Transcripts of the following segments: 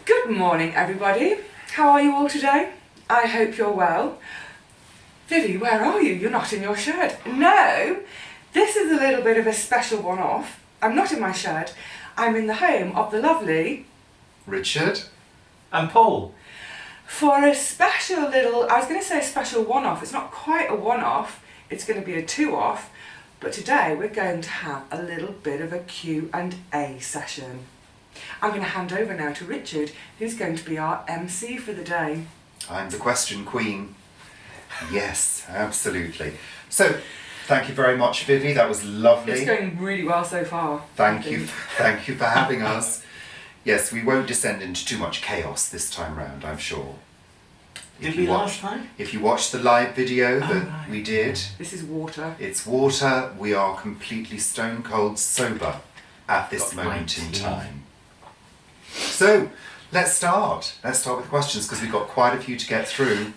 Good morning, everybody. How are you all today? I hope you're well. Vivi, where are you? You're not in your shed. No, this is a little bit of a special one-off. I'm not in my shed. I'm in the home of the lovely Richard and Paul. For a special little, I was going to say a special one-off. It's not quite a one-off. It's going to be a two-off. But today we're going to have a little bit of a Q&A session. I'm going to hand over now to Richard, who's going to be our MC for the day. I'm the question queen. Yes, absolutely. So, thank you very much, Vivi. That was lovely. It's going really well so far. Thank you for having us. Yes, we won't descend into too much chaos this time round, I'm sure. Did we last time? If you watched the live video that we did, this is water. It's water. We are completely stone cold sober at this moment in time. So, let's start. Let's start with questions because we've got quite a few to get through.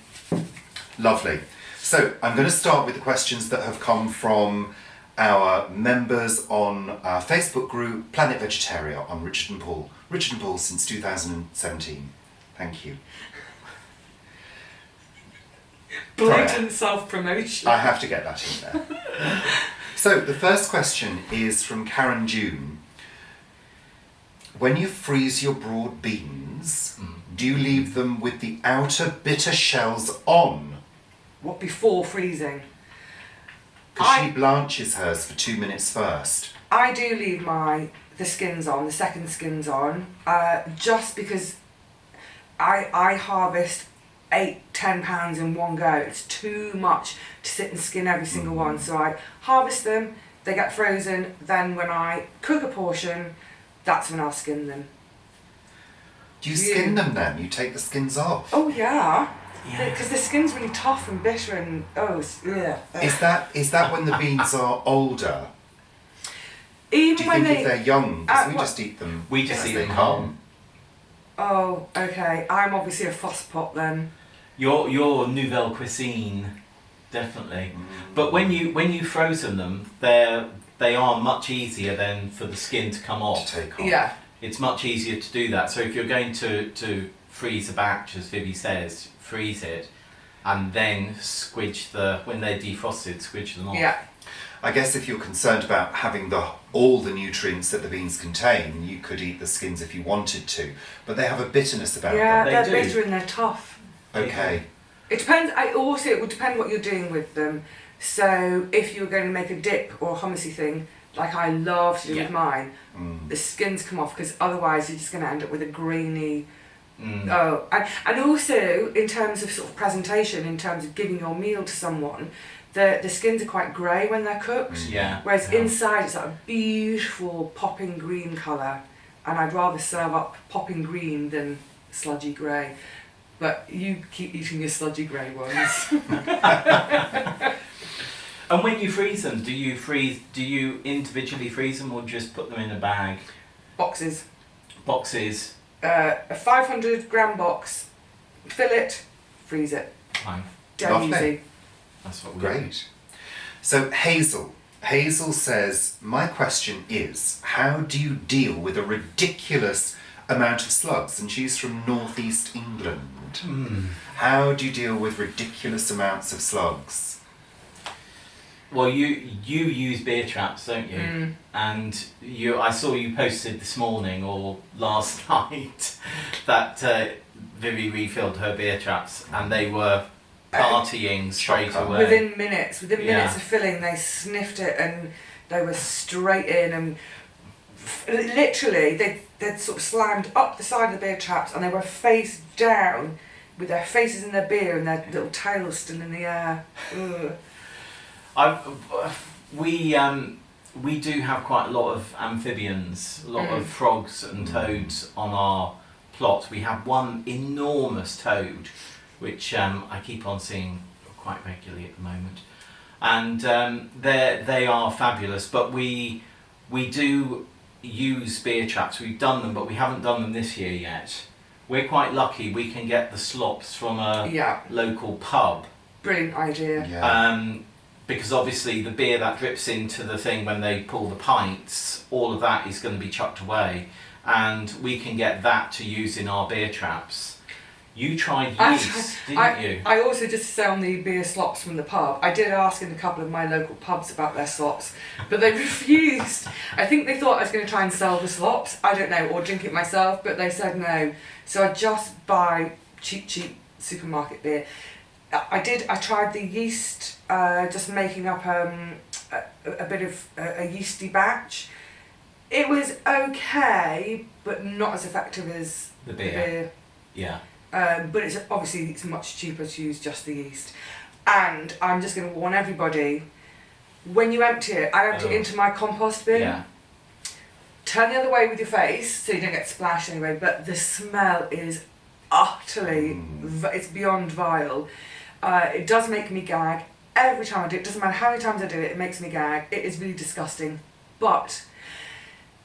Lovely. So, I'm going to start with the questions that have come from our members on our Facebook group, Planet Vegetarian, on Richard and Paul. Richard and Paul since 2017. Thank you. Blatant self-promotion. I have to get that in there. So, the first question is from Karen June. When you freeze your broad beans, do you leave them with the outer bitter shells on? What, before freezing? Because she blanches hers for 2 minutes first. I do leave the skins on, the second skins on, just because I harvest 8-10 pounds in one go. It's too much to sit and skin every single one. So I harvest them, they get frozen, then when I cook a portion, that's when I'll skin them. Do you skin them then? You take the skins off? Oh yeah. Because the skin's really tough and bitter and yeah. Is that when the beans are older? Even Do you when think if they're young? Because we just eat them. We just eat them whole. Oh, okay. I'm obviously a fosspot then. Your nouvelle cuisine, definitely. But when you frozen them, they are much easier then for the skin to come off. To take off. Yeah. It's much easier to do that. So if you're going to freeze a batch, as Vivi says, freeze it, and then squidge when they're defrosted, squidge them off. Yeah. I guess if you're concerned about having all the nutrients that the beans contain, you could eat the skins if you wanted to. But they have a bitterness about Yeah, them. they're bitter and they're tough. Okay. It depends. It would depend what you're doing with them. So if you're going to make a dip or a hummusy thing, like I love to do with mine, the skins come off because otherwise you're just going to end up with a grainy. Oh, and also in terms of sort of presentation, in terms of giving your meal to someone, the skins are quite grey when they're cooked. Yeah. Whereas inside it's like a beautiful popping green colour, and I'd rather serve up popping green than sludgy grey. But you keep eating your sludgy grey ones. And when you freeze them, do you individually freeze them or just put them in a bag? Boxes. Boxes. A 500 gram box, fill it, freeze it. Fine. Dead easy. That's what we Great. So Hazel says, my question is, how do you deal with a ridiculous amount of slugs? And she's from northeast England. How do you deal with ridiculous amounts of slugs? Well, you use beer traps, don't you? And I saw you posted this morning or last night that Vivi refilled her beer traps, and they were partying straight away. Within minutes of filling, they sniffed it and they were straight in, and literally they'd sort of slammed up the side of the beer traps, and they were face down with their faces in their beer and their little tails still in the air. We do have quite a lot of amphibians, a lot of frogs and toads on our plot. We have one enormous toad, which I keep on seeing quite regularly at the moment, and they are fabulous. But we do use beer traps. We've done them, but we haven't done them this year yet. We're quite lucky. We can get the slops from a local pub. Brilliant idea. Yeah. Because obviously the beer that drips into the thing when they pull the pints, all of that is going to be chucked away, and we can get that to use in our beer traps. You tried I yeast, tried- didn't you? I also just sell on the beer slops from the pub. I did ask in a couple of my local pubs about their slops, but they refused. I think they thought I was going to try and sell the slops, I don't know, or drink it myself, but they said no. So I just buy cheap supermarket beer. I tried the yeast, just making up a bit of a yeasty batch. It was okay, but not as effective as The beer. Yeah. But it's much cheaper to use just the yeast. And I'm just going to warn everybody, when you empty it, I empty it into my compost bin. Yeah. Turn the other way with your face so you don't get splashed anyway, but the smell is utterly, it's beyond vile. It does make me gag. Every time I do it, doesn't matter how many times I do it, it makes me gag. It is really disgusting, but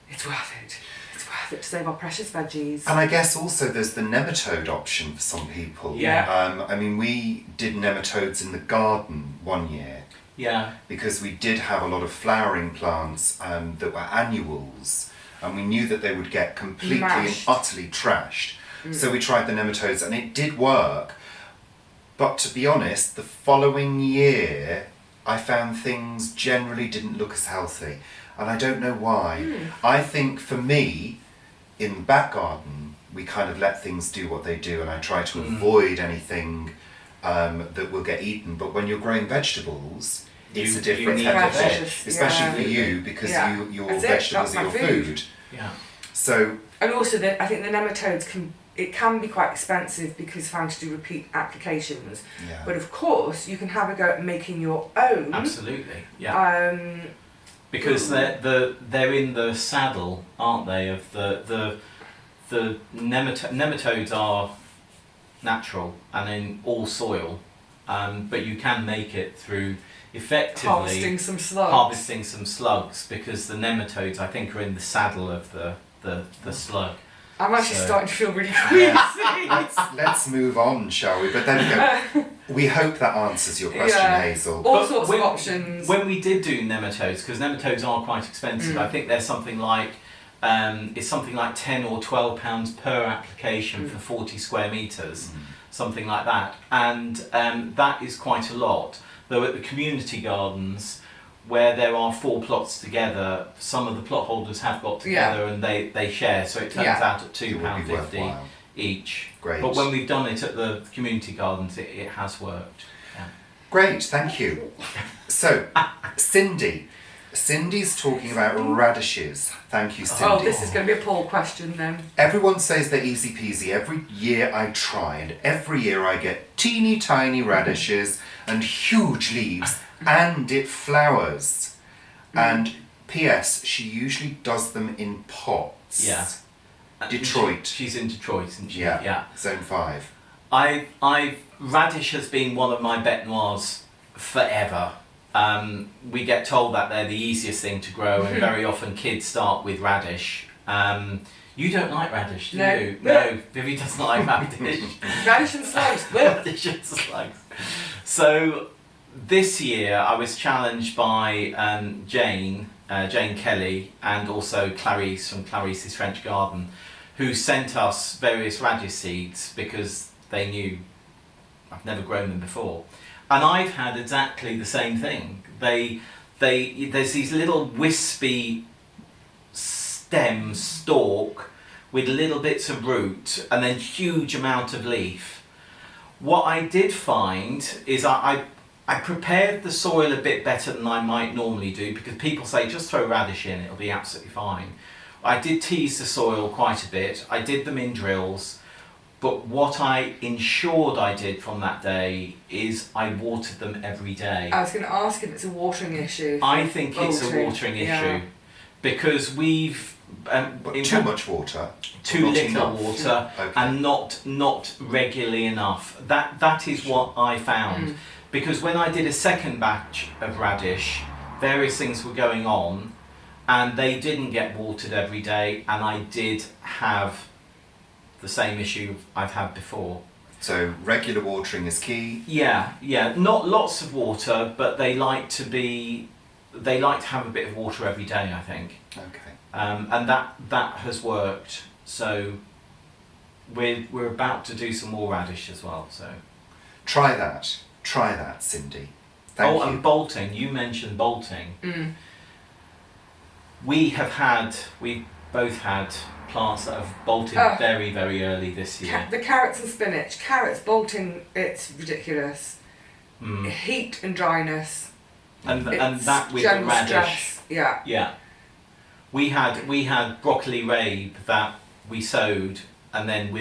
it's worth it. It's worth it to save our precious veggies. And I guess also there's the nematode option for some people. Yeah. I mean, we did nematodes in the garden one year. Yeah. Because we did have a lot of flowering plants that were annuals, and we knew that they would get completely Mashed. and utterly trashed. So we tried the nematodes, and it did work. But to be honest, the following year, I found things generally didn't look as healthy, and I don't know why. I think for me, in the back garden, we kind of let things do what they do, and I try to avoid anything that will get eaten. But when you're growing vegetables, it's a different need kettle of veg. fish, especially for you, because your That's it, vegetables that's are my your food. Yeah. So And also, I think the nematodes can be quite expensive because of having to do repeat applications. yeah. But of course, you can have a go at making your own. Absolutely. Yeah. Because they're in the saddle, aren't they? Of the nematodes are natural and in all soil, but you can make it through effectively harvesting some slugs. Because the nematodes, I think, are in the saddle of the slug. I'm actually So- starting to feel really queasy. let's move on, shall we? But there we go. We hope that answers your question, Yeah. Hazel. All But sorts of options. When we did do nematodes, because nematodes are quite expensive, I think there's something like it's something like £10 or £12 per application for 40 square metres, something like that, and that is quite a lot. Though at the community gardens, where there are 4 plots together, some of the plot holders have got together and they share, so it turns out at It would be £2.50 worthwhile. each. Great. But when we've done it at the community gardens, it has worked. Yeah. Great, thank you. So, Cindy's talking about radishes. Thank you, Cindy. Oh, this is going to be a poll question then. Everyone says they're easy peasy. Every year I try, and every year I get teeny tiny radishes and huge leaves, and it flowers. And P.S. she usually does them in pots. Yeah. Detroit. She's in Detroit, isn't she? Yeah. Zone 5. Radish has been one of my bête noirs forever. We get told that they're the easiest thing to grow, and very often kids start with radish. You don't like radish, do No. you? No, Vivi doesn't like radish. Radish and slugs. Radish and slugs. So this year I was challenged by Jane Kelly, and also Clarice from Clarice's French Garden, who sent us various radish seeds because they knew I've never grown them before. And I've had exactly the same thing. There's these little wispy stem stalk with little bits of root and then huge amount of leaf. What I did find is I prepared the soil a bit better than I might normally do, because people say just throw radish in, it'll be absolutely fine. I did tease the soil quite a bit. I did them in drills. But what I ensured I did from that day is I watered them every day. I was going to ask if it's a watering issue. I think it's a watering issue, because we've Too much water. too Not little enough. water, Okay. and not regularly enough. That is what I found. Because when I did a second batch of radish, various things were going on, and they didn't get watered every day, and I did have the same issue I've had before. So regular watering is key. Yeah, not lots of water, but they like to be they like to have a bit of water every day, I think. Okay. And that has worked. So we're about to do some more radish as well. So Try that, Cindy. Thank you. And bolting. You mentioned bolting. Mm. We both had plants that have bolted very, very early this year. The carrots and spinach. Carrots bolting, it's ridiculous. Heat and dryness. And that with the general radish. stress. Yeah. Yeah. We had broccoli rabe that we sowed, and then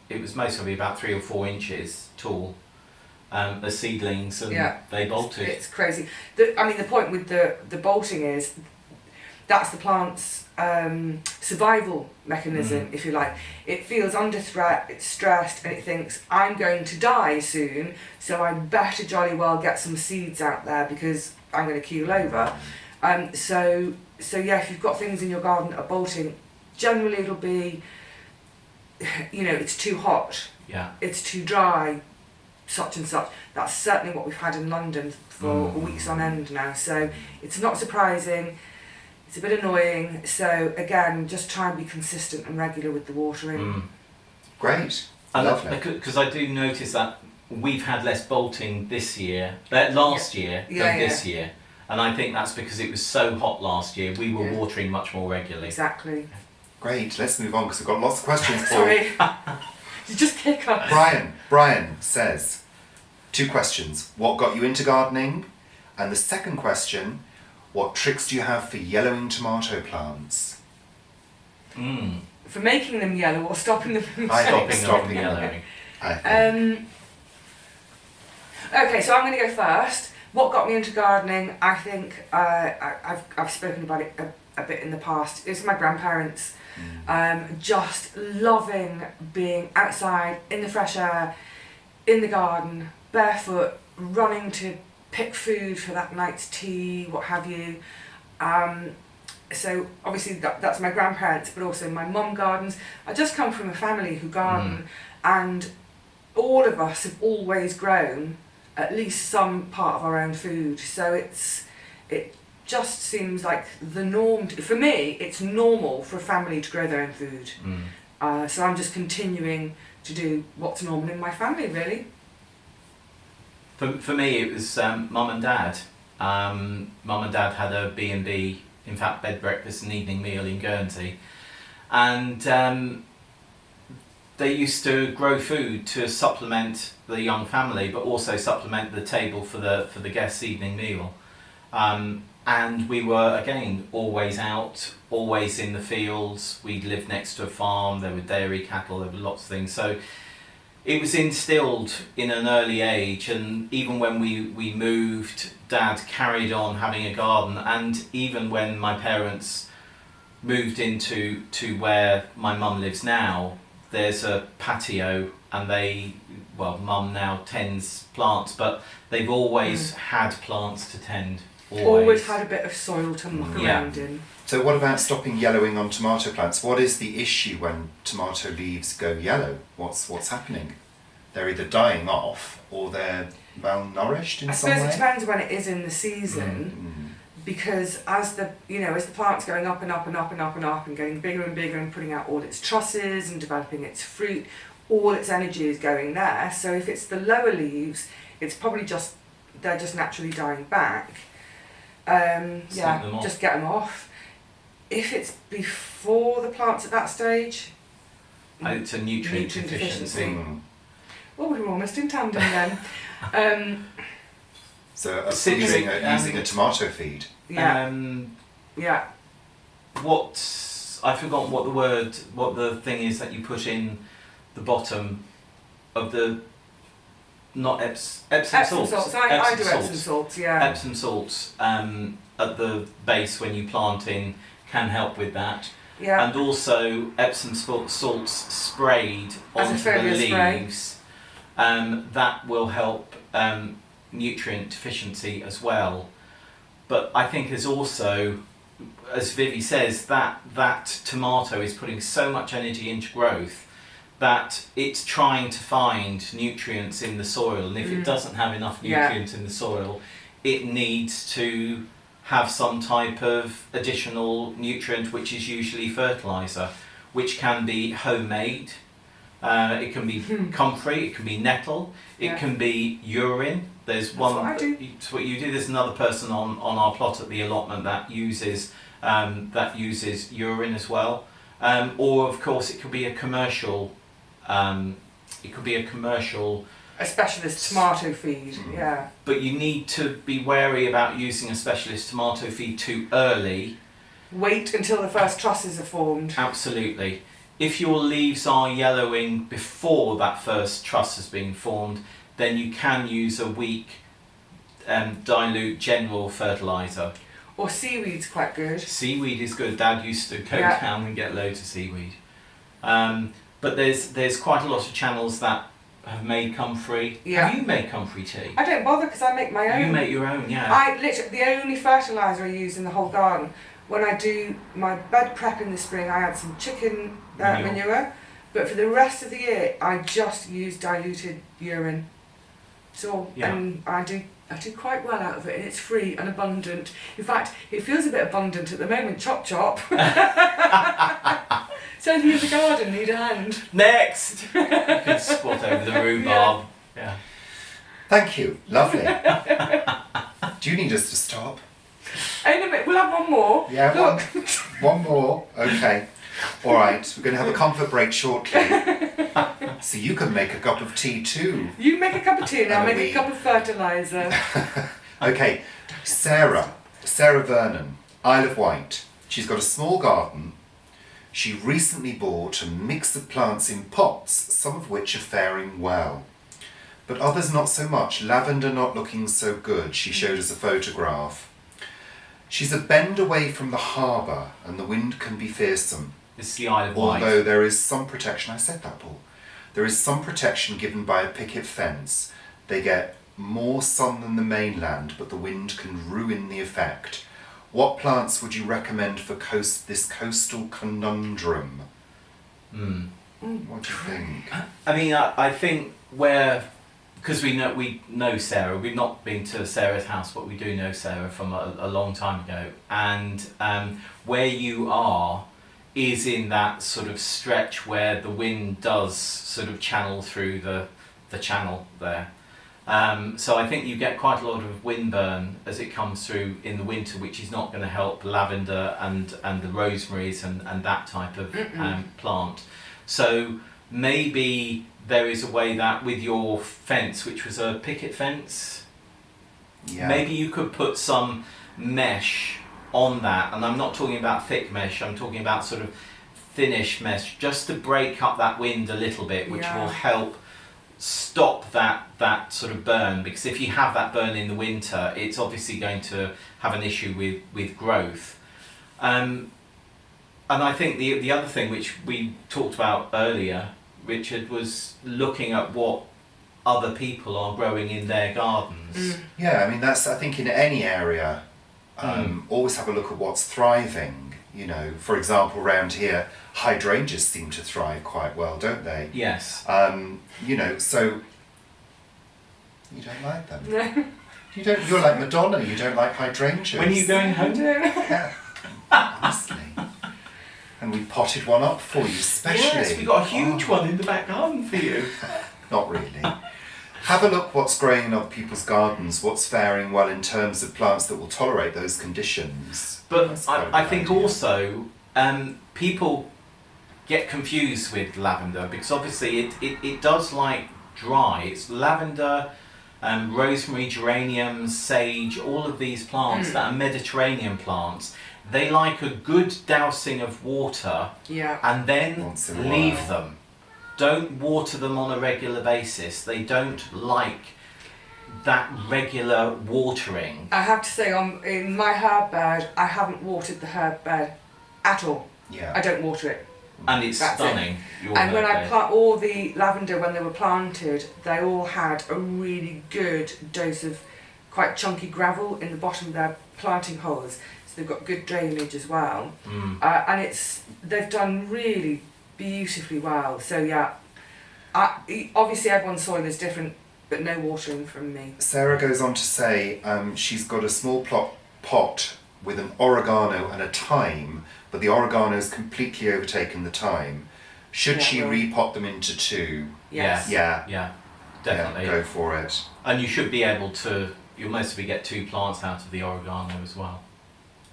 it was most probably about 3 or 4 inches tall, as seedlings, and they bolted. It's crazy. The point with the bolting is that's the plant's survival mechanism, if you like. It feels under threat, it's stressed, and it thinks, I'm going to die soon, so I better jolly well get some seeds out there because I'm going to keel over. So yeah, if you've got things in your garden that are bolting, generally it'll be, it's too hot, it's too dry, such and such. That's certainly what we've had in London for weeks on end now. So it's not surprising. It's a bit annoying. So again, just try and be consistent and regular with the watering. Great. And Lovely. Because I do notice that we've had less bolting this year, last year than this year. And I think that's because it was so hot last year. We were watering much more regularly. Exactly. Great. Let's move on because we've got lots of questions for you. Sorry. You just kick up. Brian says, 2 questions. What got you into gardening? And the second question, what tricks do you have for yellowing tomato plants? For making them yellow or stopping them from Stopping yellowing. Okay, so I'm going to go first. What got me into gardening? I think I've spoken about it a bit in the past. It's my grandparents. Just loving being outside in the fresh air, in the garden, barefoot, running to pick food for that night's tea, what have you. So obviously that's my grandparents, but also my mum gardens. I just come from a family who garden, and all of us have always grown at least some part of our own food. So it just seems like the norm. For me, it's normal for a family to grow their own food. So I'm just continuing to do what's normal in my family, really. For me, it was mum and dad. Mum and dad had a B&B, in fact, bed, breakfast and evening meal in Guernsey. And they used to grow food to supplement the young family, but also supplement the table for the guests' evening meal. And we were, again, always out, always in the fields. We lived next to a farm, there were dairy cattle, there were lots of things. So it was instilled in an early age, and even when we moved, Dad carried on having a garden. And even when my parents moved into where my mum lives now, there's a patio, and Mum now tends plants, but they've always had plants to tend. Always had a bit of soil to muck around in. So what about stopping yellowing on tomato plants? What is the issue when tomato leaves go yellow? What's happening? They're either dying off or they're malnourished in some way? I suppose it depends when it is in the season. Because as the plant's going up and up and up and up and up and getting bigger and bigger and putting out all its trusses and developing its fruit, all its energy is going there. So if it's the lower leaves, it's probably they're just naturally dying back. Just get them off. If it's before the plant's at that stage, it's a nutrient deficiency. Well, we were almost in tandem then. So using a tomato feed. Yeah. I've forgotten what the thing is that you put in the bottom of the, not Epsom salts. I do Epsom salts, yeah. Epsom salts at the base when you plant in can help with that. Yeah. And also Epsom salts sprayed onto the leaves. That will help nutrient deficiency as well. But I think there's also, as Vivi says, that tomato is putting so much energy into growth that it's trying to find nutrients in the soil, and if it doesn't have enough nutrients in the soil, it needs to have some type of additional nutrient, which is usually fertiliser, which can be homemade. It can be comfrey, it can be nettle, it can be urine. There's one. What I do. It's what you do. There's another person on our plot at the allotment that uses urine as well. Or of course, it could be a commercial. A specialist tomato feed, yeah. But you need to be wary about using a specialist tomato feed too early. Wait until the first trusses are formed. Absolutely. If your leaves are yellowing before that first truss has been formed, then you can use a weak dilute general fertiliser. Or seaweed's quite good. Seaweed is good. Dad used to go down and get loads of seaweed. But there's quite a lot of channels that have made comfrey. Yeah. Have you made comfrey tea? I don't bother because I make my own. You make your own, yeah. I literally, the only fertiliser I use in the whole garden, when I do my bed prep in the spring, I add some chicken manure. But for the rest of the year, I just use diluted urine. So, and I do quite well out of it, and it's free and abundant. In fact, it feels a bit abundant at the moment. Chop chop. So if you in the garden need a hand. Next! You can squat over the rhubarb. Yeah. Thank you. Lovely. Do you need us to stop? In a bit, we'll have one more. Yeah, Look. one more. Okay. All right. We're going to have a comfort break shortly. So you can make a cup of tea too. You make a cup of tea and I'll And make a cup of fertiliser. Okay. Sarah Vernon, Isle of Wight. She's got a small garden. She recently bought a mix of plants in pots, some of which are faring well, but others not so much. Lavender not looking so good. She showed us a photograph. She's a bend away from the harbour and the wind can be fearsome. This is the Isle of Wight. Although there is some protection, I said that, Paul. There is some protection given by a picket fence. They get more sun than the mainland, but the wind can ruin the effect. What plants would you recommend for this coastal conundrum? What do you think? I mean, I think because we know Sarah. We've not been to Sarah's house, but we do know Sarah from a long time ago. And where you are is in that sort of stretch where the wind does sort of channel through the channel there. So I think you get quite a lot of windburn as it comes through in the winter, which is not going to help lavender and the rosemaries and that type of plant. So maybe there is a way that with your fence, which was a picket fence, maybe you could put some mesh on that. And I'm not talking about thick mesh, I'm talking about sort of thinnish mesh, just to break up that wind a little bit, which will help stop that sort of burn. Because if you have that burn in the winter, it's obviously going to have an issue with growth. And I think the other thing which we talked about earlier, Richard, was looking at what other people are growing in their gardens. Yeah, I mean, I think in any area, always have a look at what's thriving. You know, for example, around here, hydrangeas seem to thrive quite well, don't they? Yes. You know, so you don't like them. No. You're like Madonna. You don't like hydrangeas. When are you going home? Yeah, honestly. And we potted one up for you, especially. Yes, we got a huge one in the back garden for you. Not really. Have a look what's growing in other people's gardens, what's faring well in terms of plants that will tolerate those conditions. But I think also people get confused with lavender because obviously it does like dry. It's lavender, rosemary, geraniums, sage, all of these plants that are Mediterranean plants. They like a good dousing of water and then leave them. Don't water them on a regular basis. They don't like that regular watering. I have to say, in my herb bed, I haven't watered the herb bed at all. Yeah. I don't water it. And it's That's stunning. And when I plant all the lavender, when they were planted, they all had a really good dose of quite chunky gravel in the bottom of their planting holes. So they've got good drainage as well. And they've done really beautifully well. So yeah, obviously everyone's soil is different, but no watering from me. Sarah goes on to say she's got a small pot with an oregano and a thyme, but the oregano's completely overtaken the thyme. Should she repot them into two? Yes. Yeah, definitely. Yeah, go for it. And you should be able to, you'll mostly get 2 plants out of the oregano as well.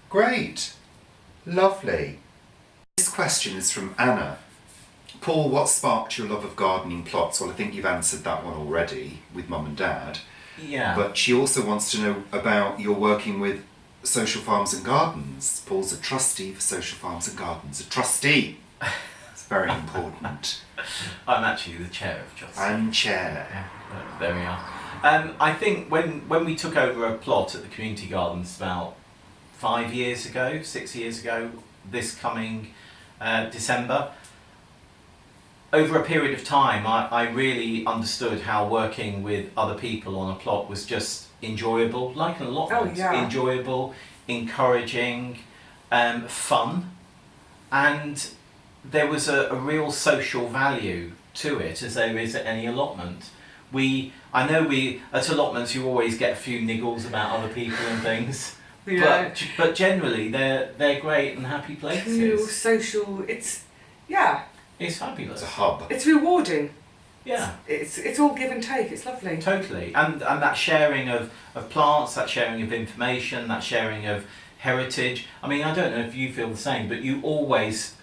Great. Lovely. This question is from Anna. Paul, what sparked your love of gardening plots? Well, I think you've answered that one already with Mum and Dad. Yeah. But she also wants to know about your working with Social Farms and Gardens. Paul's a trustee for Social Farms and Gardens. A trustee. It's very important. I'm actually the chair of trustees. And chair. Yeah, there we are. I think when we took over a plot at the community gardens about 5 years ago, 6 years ago, this coming December, over a period of time, I really understood how working with other people on a plot was just enjoyable, like an allotment. Enjoyable, encouraging, fun, and there was a real social value to it, as there is at any allotment. I know at allotments you always get a few niggles about other people and things, but generally they're great and happy places. Real social, it's fabulous. It's a hub. It's rewarding. Yeah. It's all give and take, it's lovely. Totally. And that sharing of plants, that sharing of information, that sharing of heritage. I mean, I don't know if you feel the same, but you always,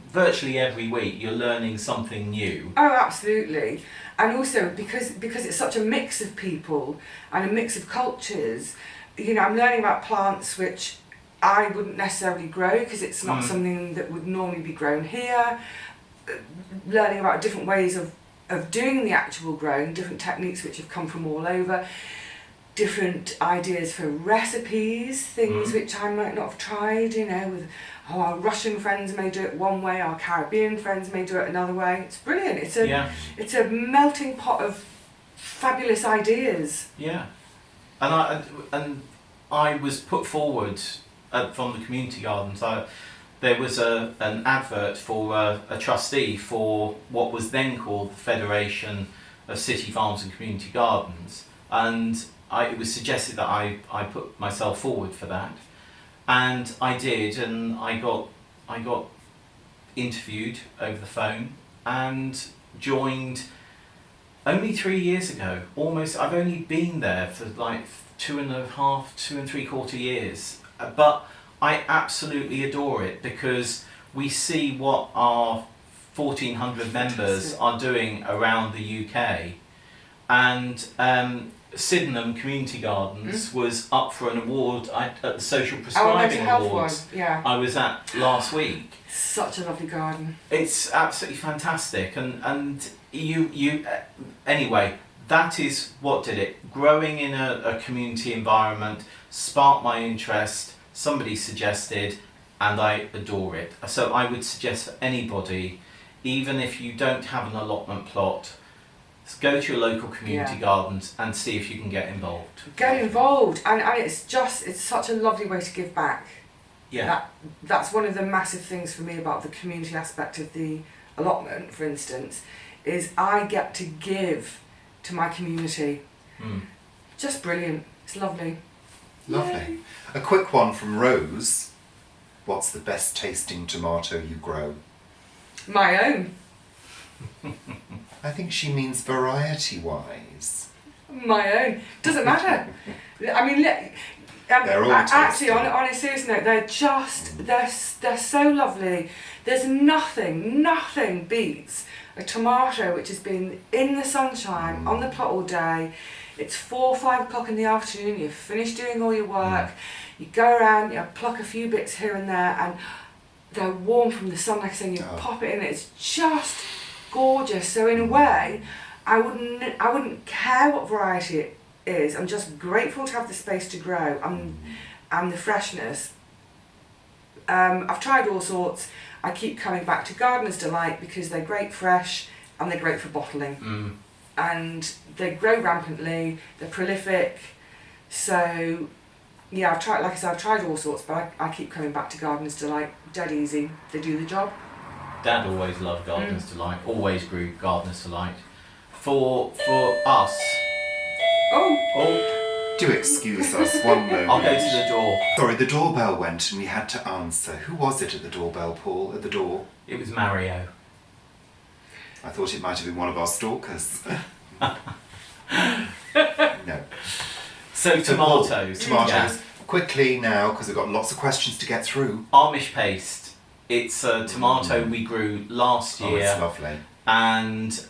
virtually every week, you're learning something new. Oh, absolutely. And also because it's such a mix of people and a mix of cultures, I'm learning about plants which I wouldn't necessarily grow because it's not something that would normally be grown here. Learning about different ways of doing the actual growing, different techniques which have come from all over, different ideas for recipes, things which I might not have tried, with our Russian friends may do it one way, our Caribbean friends may do it another way. It's brilliant. It's a melting pot of fabulous ideas. Yeah. And I was put forward from the community gardens. There was an advert for a trustee for what was then called the Federation of City Farms and Community Gardens, and it was suggested that I put myself forward for that, and I did, and I got interviewed over the phone and joined only 3 years ago. Almost, I've only been there for like 2.5, 2 3/4 years, but I absolutely adore it because we see what our 1,400 members are doing around the UK, and Sydenham Community Gardens was up for an award at the Social Prescribing Awards. I was at last week. Such a lovely garden. It's absolutely fantastic, and you anyway. That is what did it. Growing in a community environment sparked my interest. Somebody suggested, and I adore it. So I would suggest for anybody, even if you don't have an allotment plot, go to your local community gardens and see if you can get involved. Get involved, and it's such a lovely way to give back. Yeah. That's one of the massive things for me about the community aspect of the allotment, for instance, is I get to give to my community. Just brilliant. It's lovely. Lovely. Yay. A quick one from Rose. What's the best tasting tomato you grow? My own. I think she means variety-wise. My own. Doesn't matter. I mean, they're all actually, on a serious note, they're so lovely. There's nothing beats a tomato which has been in the sunshine on the plot all day. It's 4 or 5 o'clock in the afternoon, you've finished doing all your work, you go around, you pluck a few bits here and there, and they're warm from the sun, like I said, you pop it in, it's just gorgeous. So in a way, I wouldn't care what variety it is, I'm just grateful to have the space to grow and the freshness. I've tried all sorts. I keep coming back to Gardener's Delight because they're great fresh and they're great for bottling. And they grow rampantly, they're prolific. So yeah, I've tried all sorts, but I keep coming back to Gardener's Delight. Dead easy, they do the job. Dad always loved Gardener's Delight, always grew Gardener's Delight. For us. Do excuse us one moment. I'll go to the door. Sorry, the doorbell went and we had to answer. Who was it at the doorbell, Paul, at the door? It was Mario. I thought it might have been one of our stalkers. No. So tomatoes. Tomatoes. Yeah. Quickly now, because we've got lots of questions to get through. Amish paste. It's a tomato we grew last Oh, year, it's lovely. and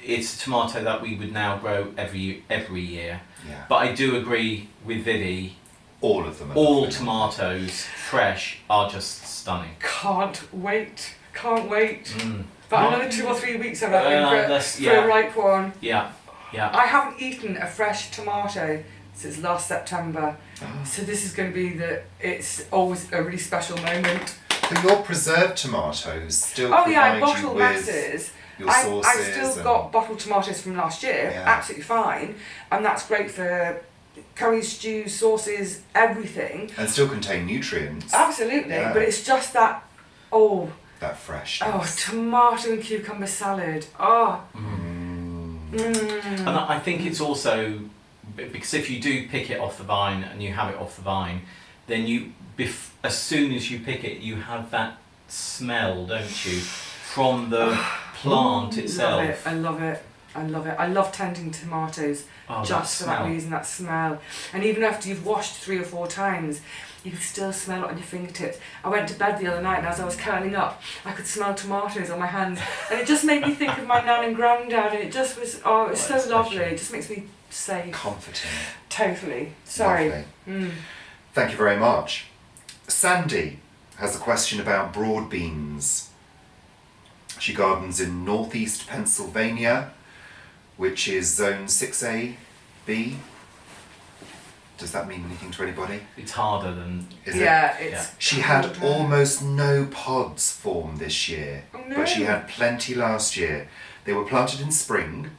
it's a tomato that we would now grow every year. Yeah. But I do agree with Vivi. All of them are All lovely. tomatoes, fresh, are just stunning. Can't wait. Can't wait. Mm. But another 2 or 3 weeks I reckon for yeah. a ripe one. Yeah, yeah. I haven't eaten a fresh tomato since last September. Oh. So this is going to be it's always a really special moment. But your preserved tomatoes still Oh provide yeah, I you bottle with masses. your I sauces. still and- got bottled tomatoes from last year, Yeah. absolutely fine. And that's great for curries, stews, sauces, everything. and still contain nutrients. Absolutely, Yeah. but it's just that, That fresh. tomato and cucumber salad. Oh. And I think it's also, because if you do pick it off the vine and you have it off the vine, then as soon as you pick it, you have that smell, don't you, from the plant itself. I love it. I love it. I love tending tomatoes just for that reason, that smell. And even after you've washed 3 or 4 times, you can still smell it on your fingertips. I went to bed the other night and as I was curling up, I could smell tomatoes on my hands. And it just made me think of my nan and granddad, and it just was, it was so lovely. It just makes me safe. Comforting. Totally. Sorry. Lovely. Thank you very much. Sandy has a question about broad beans. She gardens in northeast Pennsylvania, which is zone 6A, B. Does that mean anything to anybody? It's harder than... Is Yeah, it? it's... She had almost no pods form this year, Oh, no. but she had plenty last year. They were planted in spring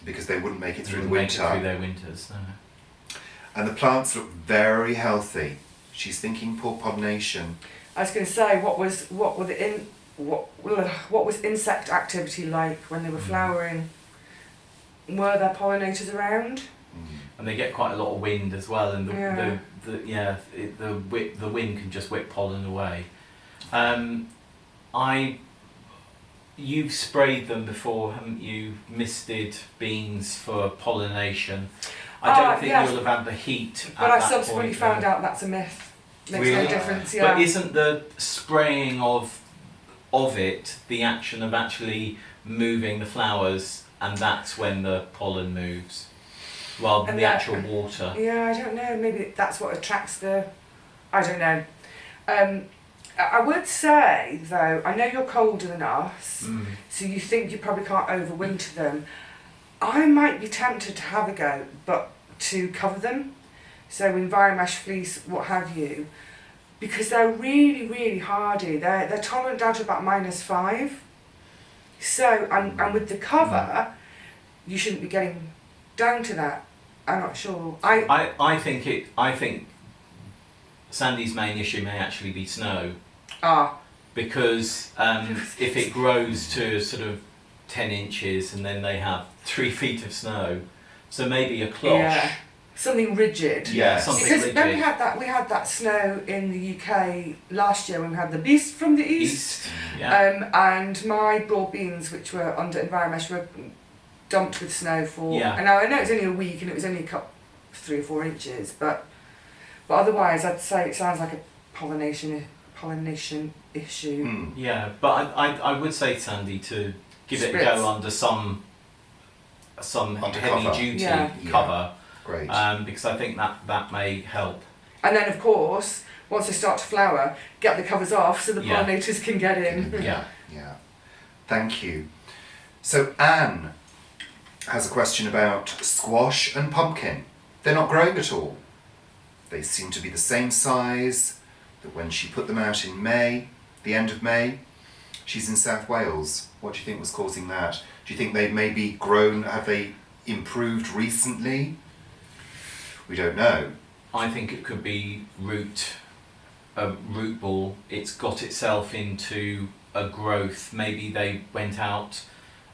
because they wouldn't make it through the winter. Through their winters, no. And the plants look very healthy. She's thinking poor pollination. I was going to say, what was insect activity like when they were flowering? Were there pollinators around? And they get quite a lot of wind as well, and Yeah. the wind can just whip pollen away. You've sprayed them before, haven't you? Misted beans for pollination. I don't think yes. you'll have had the heat. But I subsequently found out that's a myth. Makes Really? no difference, yeah. But isn't the spraying of it the action of actually moving the flowers, and that's when the pollen moves, rather than And the that- actual water? Yeah, I don't know. Maybe that's what attracts I don't know. I would say, though, I know you're colder than us, so you think you probably can't overwinter them. I might be tempted to have a go, but to cover them. So Enviromesh fleece, what have you, because they're really, really hardy. They're tolerant down to about -5. So, and with the cover, you shouldn't be getting down to that. I'm not sure. I think Sandy's main issue may actually be snow, because if it grows to sort of 10 inches and then they have 3 feet of snow, so maybe a cloche. Yeah. Something rigid. Yes. Something Because rigid. when we had that snow in the UK last year when we had the beast from the east. Yeah. And my broad beans, which were under Enviromesh, were dumped with snow for. Yeah. And now I know it was only a week and it was only a couple, 3 or 4 inches, but otherwise I'd say it sounds like a pollination issue. Yeah, but I would say, Sandy, to give it a Spritz. go under some Under heavy cover. duty Yeah. cover, Great. because I think that may help. And then of course, once they start to flower, get the covers off so the Yeah. pollinators can get in. Yeah. Yeah. Thank you. So Anne has a question about squash and pumpkin. They're not growing at all. They seem to be the same size, that when she put them out in May, the end of May, she's in South Wales. What do you think was causing that? Do you think they've maybe grown, have they improved recently? We don't know. I think it could be root ball. It's got itself into a growth. Maybe they went out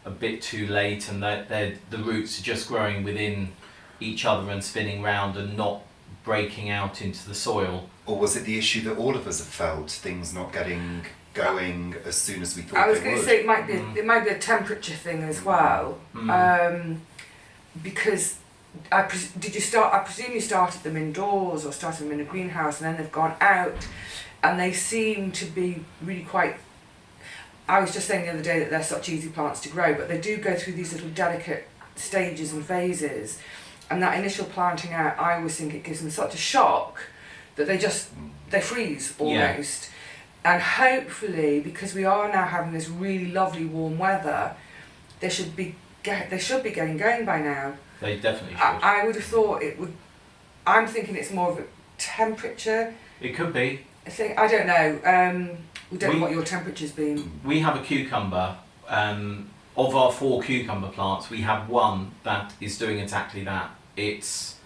a bit too late, and the roots are just growing within each other and spinning round and not breaking out into the soil. Or was it the issue that all of us have felt, things not getting going as soon as we thought I was they going to would? say it might be a temperature thing as well, because I presume you started them indoors or started them in a greenhouse, and then they've gone out, and they seem to be really quite. I was just saying the other day that they're such easy plants to grow, but they do go through these little delicate stages and phases, and that initial planting out, I always think it gives them such a shock that they freeze almost. And hopefully, because we are now having this really lovely warm weather, they should be getting going by now. They definitely should. I would have thought it would. I'm thinking it's more of a temperature. It could be. I don't know. We don't know what your temperature's been. We have a cucumber. Of our 4 cucumber plants, we have one that is doing exactly that. It's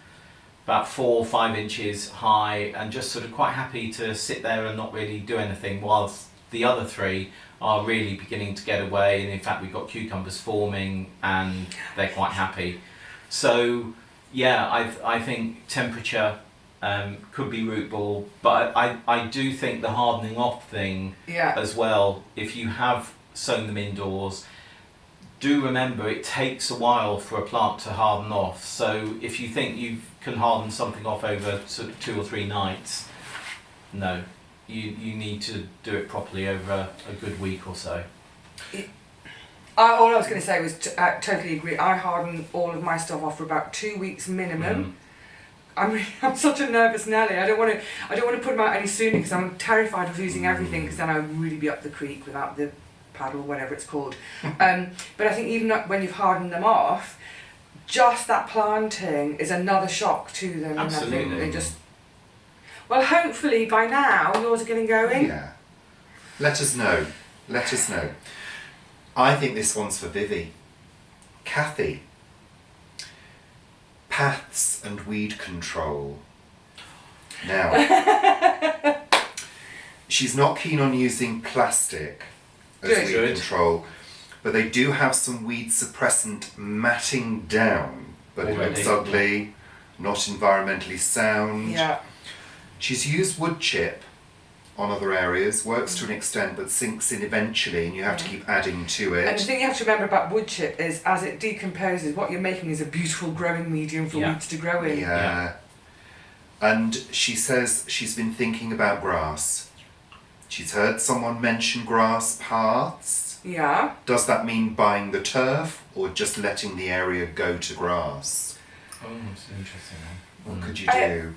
about 4 or 5 inches high and just sort of quite happy to sit there and not really do anything, whilst the other 3 are really beginning to get away, and in fact we've got cucumbers forming and they're quite happy. So yeah, I think temperature could be root ball, but I do think the hardening off thing as well, if you have sown them indoors, do remember it takes a while for a plant to harden off. So if you think you can harden something off over 2 or 3 nights, no, you need to do it properly over a good week or so. All I was going to say was totally agree. I harden all of my stuff off for about 2 weeks minimum. I'm such a nervous Nelly. I don't want to put them out any sooner because I'm terrified of losing everything, because then I would really be up the creek without the paddle, whatever it's called. But I think even when you've hardened them off, just that planting is another shock to them. Absolutely. And I think they just. Well, hopefully by now yours are getting going. Yeah. Let us know. Let us know. I think this one's for Vivi. Kathy. Paths and weed control. Now, she's not keen on using plastic as weed control, but they do have some weed suppressant matting down, but it looks ugly, not environmentally sound. Yeah. She's used wood chip on other areas, works to an extent, but sinks in eventually, and you have to keep adding to it. And the thing you have to remember about wood chip is, as it decomposes, what you're making is a beautiful growing medium for weeds to grow in. Yeah. And she says she's been thinking about grass. She's heard someone mention grass paths. Yeah. Does that mean buying the turf or just letting the area go to grass? Oh, that's an interesting one. What could you do?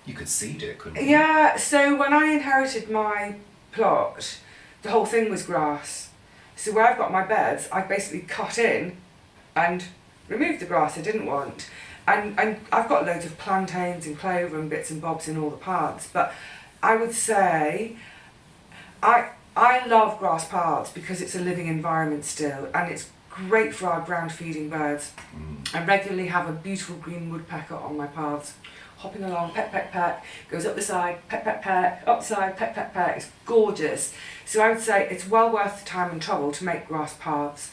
You could seed it, couldn't you? Yeah, so when I inherited my plot, the whole thing was grass. So where I've got my beds, I basically cut in and removed the grass I didn't want. And I've got loads of plantains and clover and bits and bobs in all the paths, but I would say I love grass paths because it's a living environment still, and it's great for our ground feeding birds. I regularly have a beautiful green woodpecker on my paths, hopping along, peck, peck, peck, goes up the side, peck, peck, peck, up the side, peck, peck, peck. It's gorgeous. So I would say it's well worth the time and trouble to make grass paths.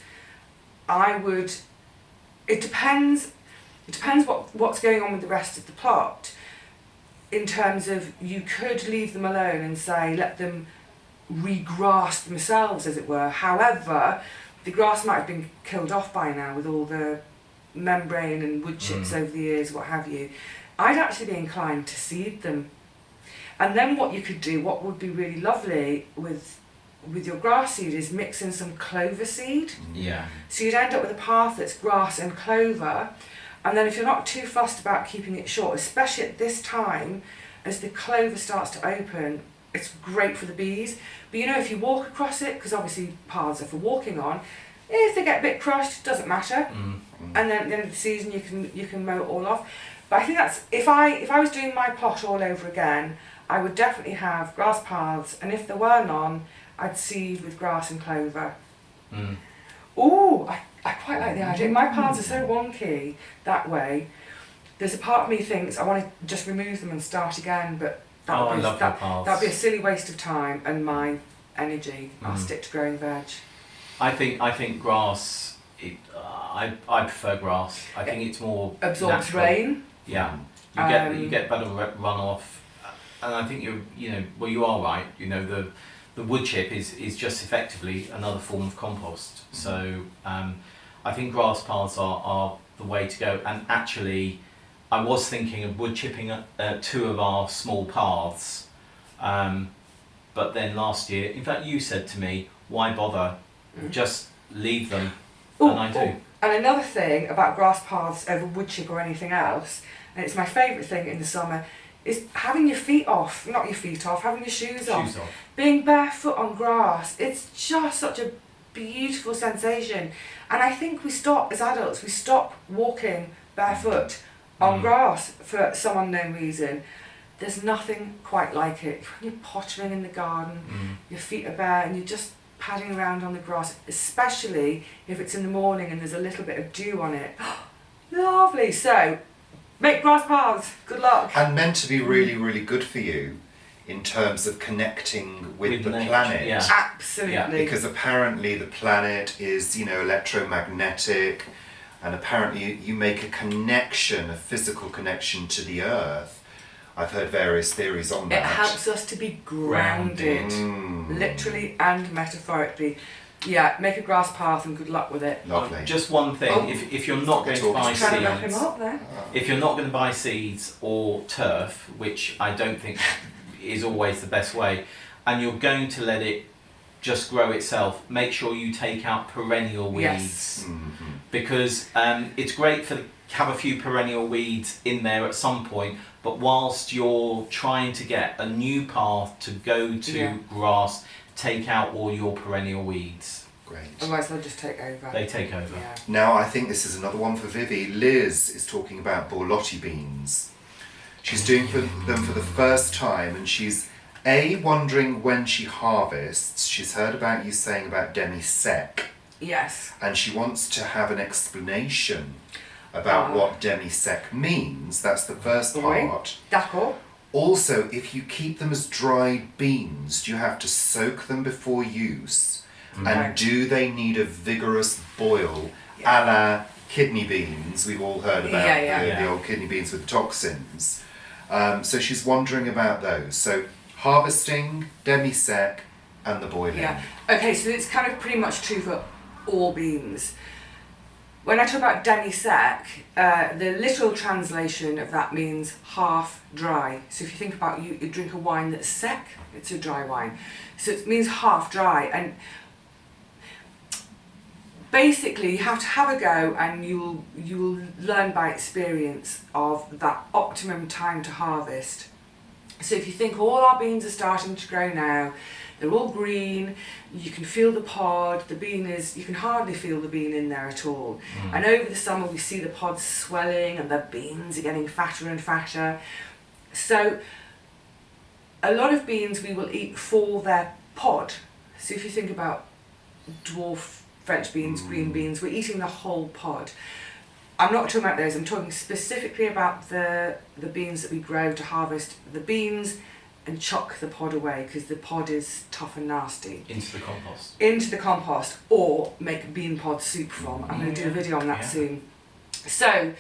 It depends what's going on with the rest of the plot, in terms of you could leave them alone and say let them regrass themselves, as it were. However, the grass might have been killed off by now with all the membrane and wood chips over the years, what have you. I'd actually be inclined to seed them. And then what you could do, what would be really lovely with your grass seed, is mix in some clover seed. Yeah. So you'd end up with a path that's grass and clover. And then if you're not too fussed about keeping it short, especially at this time, as the clover starts to open, it's great for the bees. But you know, if you walk across it, because obviously paths are for walking on, if they get a bit crushed, it doesn't matter. And then at the end of the season you can mow it all off. But I think that's, if I was doing my plot all over again, I would definitely have grass paths, and if there were none, I'd seed with grass and clover. Ooh, I quite like the idea. My paths are so wonky that way. There's a part of me thinks I want to just remove them and start again, but that'd be a silly waste of time and my energy. I'll stick to growing veg. I think grass I prefer grass. I think it's more Absorbs natural. rain. Yeah, you get better runoff, and I think you are right. The wood chip is just effectively another form of compost. So I think grass paths are the way to go. And actually, I was thinking of wood chipping 2 of our small paths, but then last year, in fact, you said to me, "Why bother? Just leave them." And I do. And another thing about grass paths over wood chip or anything else, and it's my favourite thing in the summer, is having your feet off, not your feet off, having your shoes off. Being barefoot on grass, it's just such a beautiful sensation. And I think we stop, as adults, we stop walking barefoot on grass for some unknown reason. There's nothing quite like it. When you're pottering in the garden, your feet are bare and you're just padding around on the grass, especially if it's in the morning and there's a little bit of dew on it. Lovely. So, make grass paths. Good luck. And meant to be really, really good for you in terms of connecting with the nature, planet. yeah. Absolutely. Yeah. Because apparently the planet is, electromagnetic, and apparently you make a connection, a physical connection to the earth. I've heard various theories on that. It helps us to be grounded, literally and metaphorically. Yeah, make a grass path and good luck with it. Lovely. Just one thing, if you're not going to buy Trying to wrap him seeds, up there. if you're not going to buy seeds or turf, which I don't think is always the best way, and you're going to let it just grow itself, make sure you take out perennial weeds. Yes. Because it's great to have a few perennial weeds in there at some point, but whilst you're trying to get a new path to go to grass, take out all your perennial weeds. Great. Otherwise they'll just take over. They take over. Yeah. Now I think this is another one for Vivi. Liz is talking about borlotti beans. She's doing them for the first time, and she's wondering when she harvests. She's heard about you saying about demi-sec. Yes. And she wants to have an explanation about what demi-sec means. That's the first part. D'accord. Also, if you keep them as dried beans, do you have to soak them before use? And do they need a vigorous boil, a la kidney beans? We've all heard about the old kidney beans with toxins. So she's wondering about those. So harvesting, demi-sec, and the boiling. Yeah. Okay, so it's kind of pretty much true for all beans. When I talk about demi-sec, the literal translation of that means half dry. So if you think about you drink a wine that's sec, it's a dry wine. So it means half dry. And basically you have to have a go, and you'll learn by experience of that optimum time to harvest. So if you think all our beans are starting to grow now, they're all green, you can feel the pod, you can hardly feel the bean in there at all. And over the summer we see the pods swelling and the beans are getting fatter and fatter. So a lot of beans we will eat for their pod. So if you think about dwarf French beans, green beans, we're eating the whole pod. I'm not talking about those, I'm talking specifically about the beans that we grow to harvest the beans and chuck the pod away, because the pod is tough and nasty. Into the compost. Into the compost, or make bean pod soup from. I'm going to do a video on that soon. So,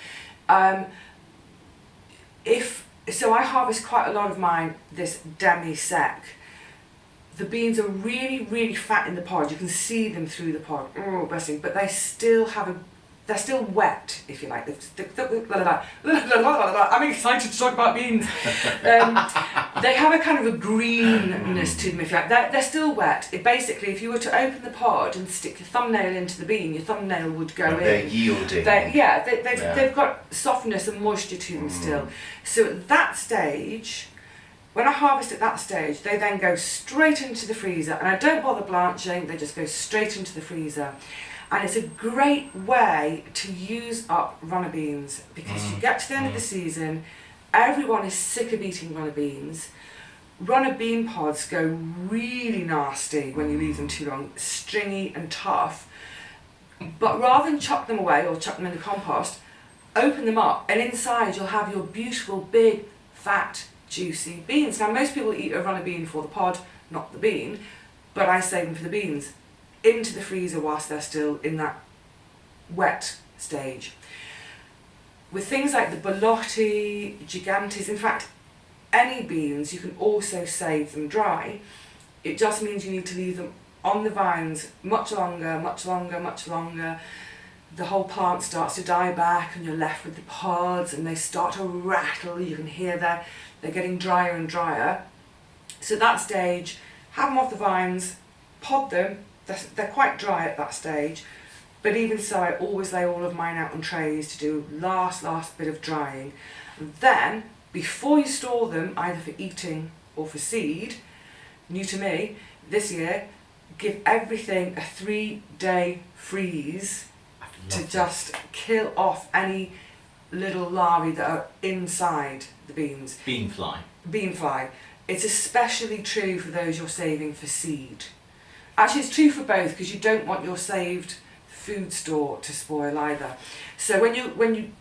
so I harvest quite a lot of mine this demi-sec. The beans are really, really fat in the pod. You can see them through the pod. Oh, blessing! But they still they're still wet, if you like. I'm excited to talk about beans. They have a kind of a greenness to them, if you like. They're still wet. Basically, if you were to open the pod and stick your thumbnail into the bean, your thumbnail would go in. They're yielding. They've got softness and moisture to them still. So at that stage, when I harvest at that stage, they then go straight into the freezer. And I don't bother blanching, they just go straight into the freezer. And it's a great way to use up runner beans, because you get to the end of the season, everyone is sick of eating runner beans. Runner bean pods go really nasty when you leave them too long, stringy and tough. But rather than chuck them away or chuck them in the compost, open them up, and inside you'll have your beautiful, big, fat, juicy beans. Now most people eat a runner bean for the pod, not the bean, but I save them for the beans. Into the freezer whilst they're still in that wet stage. With things like the borlotti, gigantes, in fact, any beans, you can also save them dry. It just means you need to leave them on the vines much longer, much longer, much longer. The whole plant starts to die back and you're left with the pods and they start to rattle. You can hear they're getting drier and drier. So that stage, have them off the vines, pod them. They're quite dry at that stage. But even so, I always lay all of mine out on trays to do last bit of drying. And then, before you store them, either for eating or for seed, new to me, this year, give everything a 3-day freeze to just kill off any little larvae that are inside the beans. Bean fly. It's especially true for those you're saving for seed. Actually, it's true for both because you don't want your saved food store to spoil either. So when you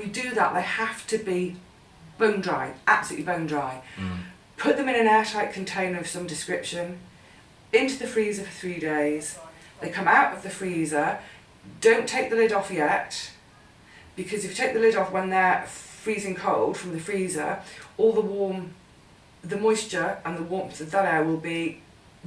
do that, they have to be bone dry, absolutely bone dry. Put them in an airtight container of some description, into the freezer for 3 days. They come out of the freezer. Don't take the lid off yet, because if you take the lid off when they're freezing cold from the freezer, all the moisture and the warmth of that air will be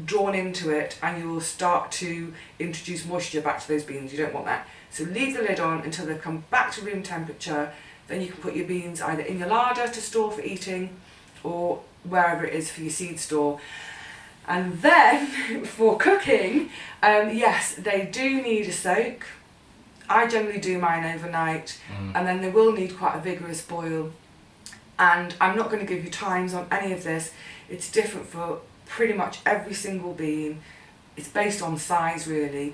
drawn into it and you will start to introduce moisture back to those beans. You don't want that. So leave the lid on until they come back to room temperature. Then you can put your beans either in your larder to store for eating or wherever it is for your seed store. And then for cooking, yes, they do need a soak. I generally do mine overnight, and then they will need quite a vigorous boil. And I'm not going to give you times on any of this. It's different for pretty much every single bean. It's based on size really,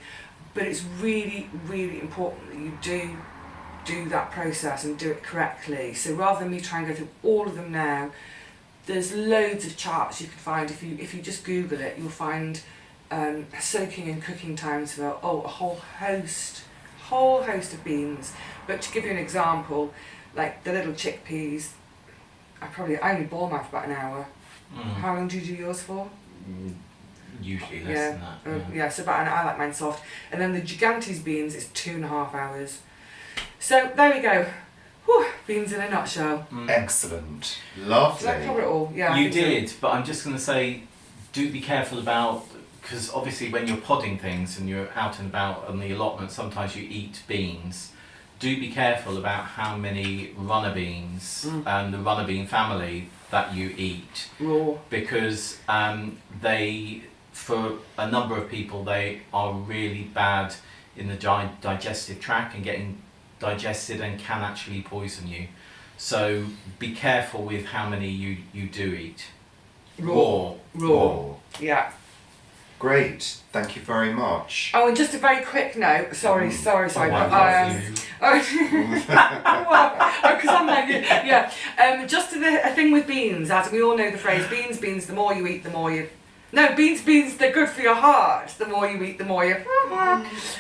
but it's really, really important that you do that process and do it correctly. So rather than me try and go through all of them now, there's loads of charts you can find. If you just Google it, you'll find soaking and cooking times for a whole host of beans. But to give you an example, like the little chickpeas, I only boil mine for about an hour. How long do you do yours for? Usually less than that. Yeah, so about an hour. I like mine soft. And then the gigantes beans is 2.5 hours. So there we go. Whew, beans in a nutshell. Excellent. Lovely. Did I cover it all? Yeah. You did, but I'm just going to say, do be careful about, because obviously when you're podding things and you're out and about on the allotment, sometimes you eat beans. Do be careful about how many runner beans and the runner bean family that you eat. Raw. Because they, for a number of people, they are really bad in the digestive tract and getting digested and can actually poison you. So be careful with how many you do eat. Raw. Yeah. Great, thank you very much. Oh, and just a very quick note. Sorry. Well, because I'm like, yeah. Just a thing with beans, as we all know the phrase, beans, the more you eat, the more you... No, beans, they're good for your heart. The more you eat, the more you...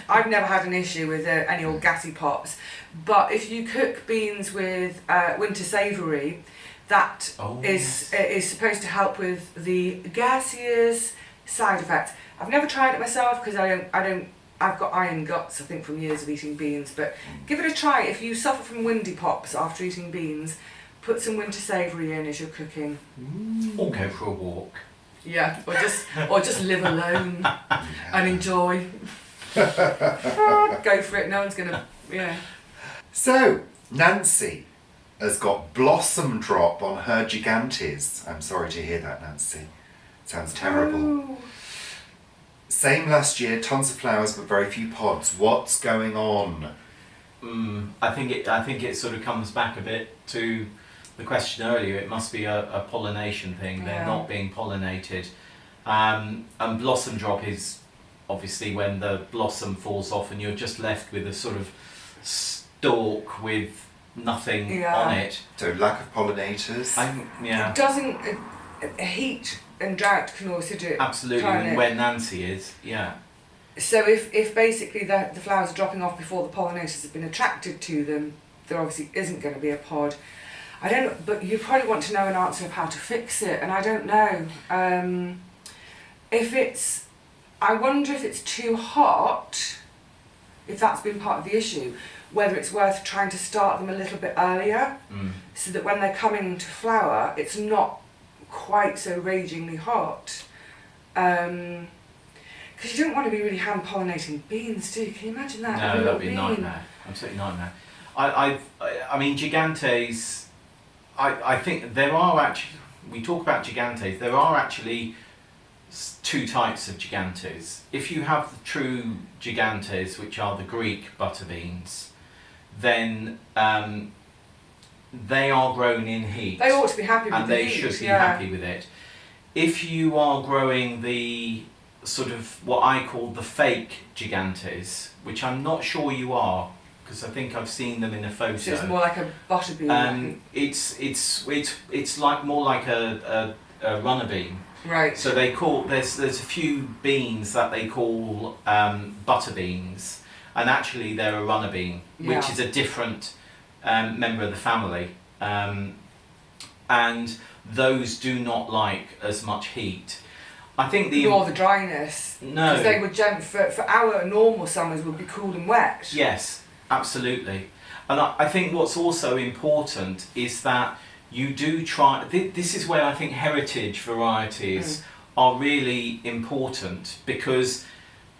I've never had an issue with any old gassy pops. But if you cook beans with winter savoury, that is supposed to help with the gaseous side effects. I've never tried it myself because I've got iron guts, I think, from years of eating beans, but give it a try. If you suffer from windy pops after eating beans, put some winter savoury in as you're cooking. Or go for a walk. Yeah, or just live alone and enjoy. Go for it, no one's gonna, So, Nancy has got blossom drop on her gigantes. I'm sorry to hear that, Nancy. Sounds terrible. Oh. Same last year, tons of flowers but very few pods. What's going on? I think it sort of comes back a bit to the question earlier. It must be a pollination thing. They're not being pollinated. And blossom drop is obviously when the blossom falls off and you're just left with a sort of stalk with nothing on it. So lack of pollinators. Doesn't heat and drought can also do it. Absolutely, and where Nancy is, So if basically the flowers are dropping off before the pollinators have been attracted to them, there obviously isn't going to be a pod. I don't know, but you probably want to know an answer of how to fix it, and I don't know. I wonder if it's too hot, if that's been part of the issue, whether it's worth trying to start them a little bit earlier, so that when they're coming to flower, it's not quite so ragingly hot. Because you don't want to be really hand pollinating beans, do you? Can you imagine that? No, that'd be a nightmare. Absolutely nightmare. I mean, gigantes. I think there are actually. We talk about gigantes. There are actually two types of gigantes. If you have the true gigantes, which are the Greek butter beans, then they are grown in heat. They ought to be happy with and the they heat, should be happy with it. If you are growing the sort of what I call the fake gigantes, which I'm not sure you are, because I think I've seen them in a photo. So it's more like a butter bean. It's like more like a runner bean. Right. So they call there's a few beans that they call butter beans, and actually they're a runner bean, which is a different member of the family, and those do not like as much heat. I think nor the dryness. No. Because they would for our normal summers would be cool and wet. Yes, absolutely. And I think what's also important is that you do try. This is where I think heritage varieties are really important, because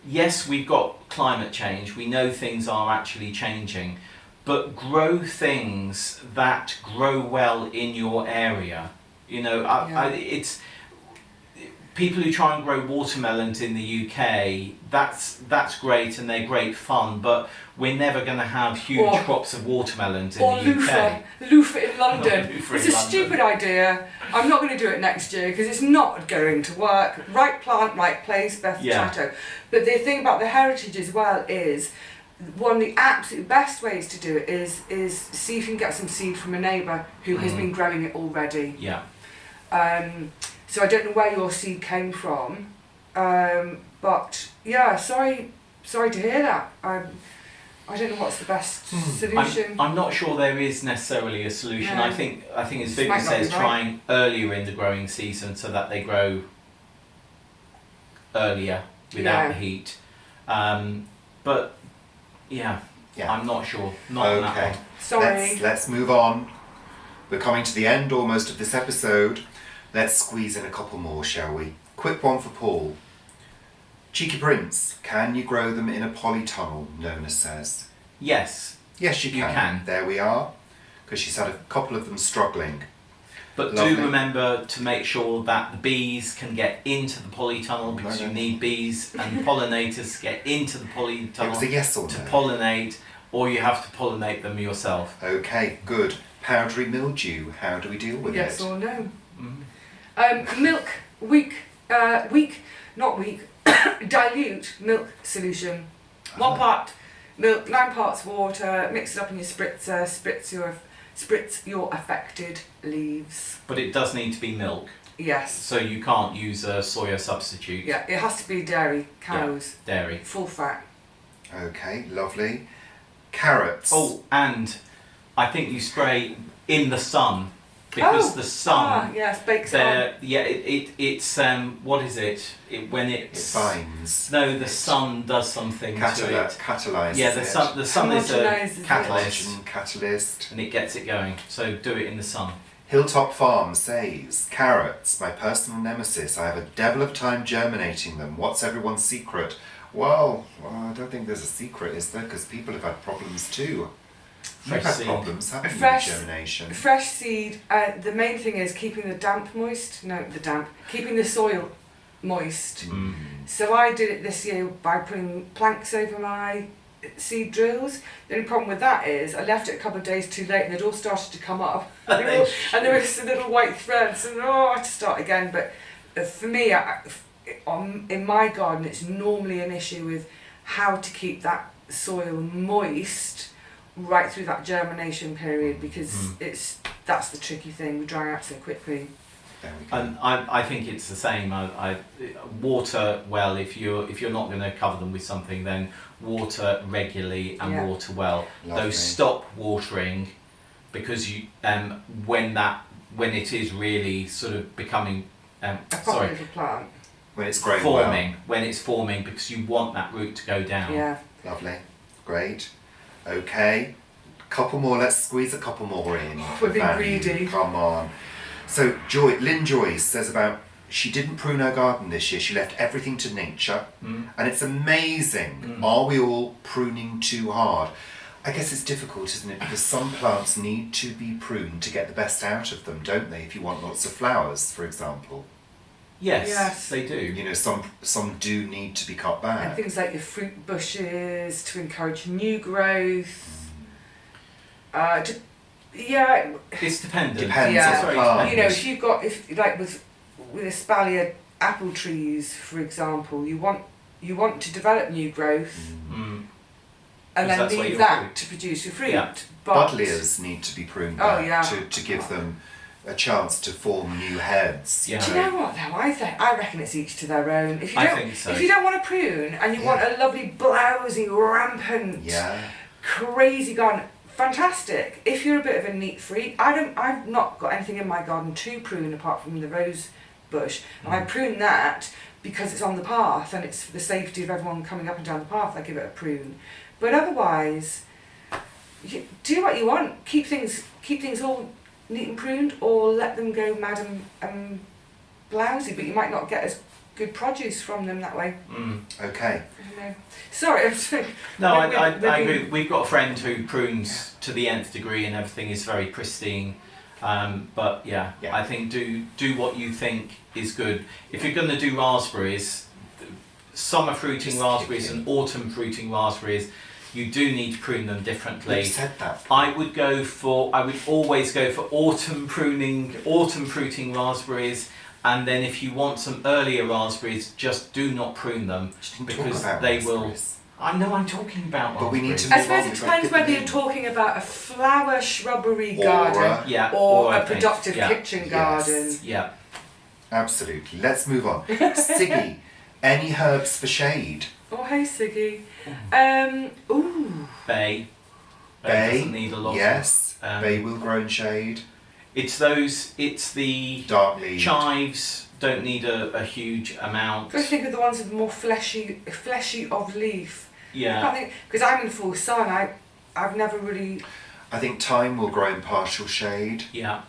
yes, we've got climate change. We know things are actually changing, but grow things that grow well in your area. You know, it's people who try and grow watermelons in the UK. That's great, and they're great fun, but we're never going to have huge crops of watermelons in the UK. Loofah in London. Loofah It's in a London. stupid idea. I'm not going to do it next year because it's not going to work. Right plant, right place, best chateau. But the thing about the heritage as well is, one of the absolute best ways to do it is see if you can get some seed from a neighbour who has been growing it already. Yeah. So I don't know where your seed came from, but yeah, sorry to hear that. I don't know what's the best solution. I'm not sure there is necessarily a solution. No. I think as This Vivi might not says, be right. trying earlier in the growing season so that they grow earlier without the heat. But yeah, I'm not sure. Not on that one. Sorry. Let's move on. We're coming to the end almost of this episode. Let's squeeze in a couple more, shall we? Quick one for Paul. Cheeky Prince, can you grow them in a polytunnel, Nona says? Yes. Yes, you can. There we are. Because she's had a couple of them struggling. But Lovely. do remember to make sure that the bees can get into the polytunnel, because you need bees and pollinators to get into the polytunnel. It was a yes or to no? pollinate, or you have to pollinate them yourself. Okay, good. Powdery mildew, how do we deal with Yes it? or no? Mm. Dilute milk solution. 1 part milk, 9 parts water, mix it up in your spritzer, spritz your affected leaves. But it does need to be milk, Yes. so you can't use a soya substitute. Yeah, it has to be dairy, cows, Dairy. full fat. Okay, lovely. Carrots. Oh, and I think you spray in the sun, because the sun. Yes, bakes it on. It's what is it? When It binds. No, the sun does something to it. Catalyses Yeah, the sun is a Homogenises it. catalyst, Hydrogen catalyst. and it gets it going. So do it in the sun. Hilltop Farm says, carrots, my personal nemesis. I have a devil of time germinating them. What's everyone's secret? Well, I don't think there's a secret, is there? Because people have had problems too. You've had seed. problems, haven't you, Fresh- with germination? Fresh seed, the main thing is keeping the damp moist. No, keeping the soil moist. Mm. So I did it this year by putting planks over my seed drills. The only problem with that is I left it a couple of days too late and they'd all started to come up. and there were some little white threads, and I had to start again. But for me, in my garden, it's normally an issue with how to keep that soil moist right through that germination period, because that's the tricky thing. We dry out so quickly. There we go. And I think it's the same. I water well. If you're not going to cover them with something, then water regularly and water well. Lovely. Though stop watering, because you when it is really sort of becoming A proper little plant. When it's growing forming, when it's forming, because you want that root to go down. Yeah. well. Lovely. Great. Okay. Couple more. Let's squeeze a couple more in. We're being Value. greedy. Come on. So Lynn Joyce says about she didn't prune her garden this year. She left everything to nature, and it's amazing. Are we all pruning too hard? I guess it's difficult, isn't it? Because some plants need to be pruned to get the best out of them, don't they? If you want lots of flowers, for example. Yes, they do. You know, some do need to be cut back. And things like your fruit bushes to encourage new growth. It's dependent. Depends Yeah. on the plant. You know, if like with espalier apple trees, for example, you want to develop new growth, and then Because that's where leave your that fruit- to produce your fruit. Yeah. But Buddleias need to be pruned Oh, back yeah. to give them a chance to form new heads. Yeah. do you know what though? I reckon it's each to their own. If you I don't, think so. if you don't want to prune and you want a lovely blousy, rampant, Yeah. crazy garden, fantastic. If you're a bit of a neat freak, I've not got anything in my garden to prune apart from the rose bush, and I prune that because it's on the path and it's for the safety of everyone coming up and down the path. I give it a prune, but otherwise, do what you want. Keep things all neat and pruned, or let them go mad and blousy, but you might not get as good produce from them that way. Okay. You know. Sorry, I'm sorry. No, I agree. We've got a friend who prunes to the nth degree and everything is very pristine. But yeah, I think do what you think is good. If you're going to do raspberries, summer fruiting Just raspberries and autumn fruiting raspberries, you do need to prune them differently. You said that. I would always go for autumn fruiting raspberries, and then if you want some earlier raspberries, just do not prune them because they will. I know I'm talking about raspberries. But we need to I move suppose on. it We've got depends to whether get you're them talking about a flower shrubbery Or garden or a productive yeah. kitchen Yes. garden. Yeah. in. Absolutely. Let's move on. Siggy, any herbs for shade? Oh, hey, Siggy. Ooh. Bay. Bay, doesn't need a lot. yes. Of, Bay will grow in shade. It's the Dark leaf. chives don't need a huge amount. I think of the ones with more fleshy of leaf. Yeah. Because I'm in full sun. I've never really. I think thyme will grow in partial shade. Yeah.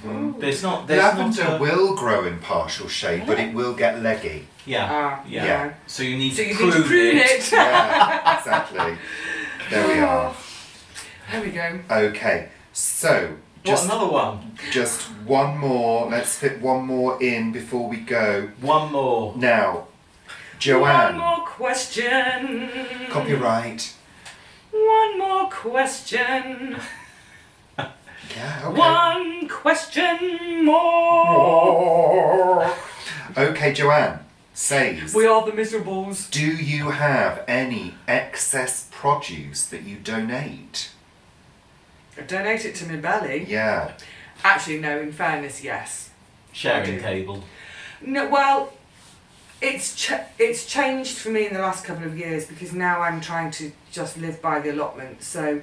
Ooh. There's Lavender not a, will grow in partial shade, but it will get leggy. Yeah. Yeah. Yeah. So you need So to you prune need to prune it. Yeah, exactly. There we are. There we go. Okay, so What, another one? just one more. Let's fit one more in before we go. One more. Now, Joanne. One more question. Copyright. One more question. Yeah. Okay. One question more. Okay, Joanne says. We are the miserables. Do you have any excess produce that you donate? I donate it to my belly. Yeah. Actually, no. In fairness, yes. Sharing do. table. No. Well, it's changed for me in the last couple of years because now I'm trying to just live by the allotment. So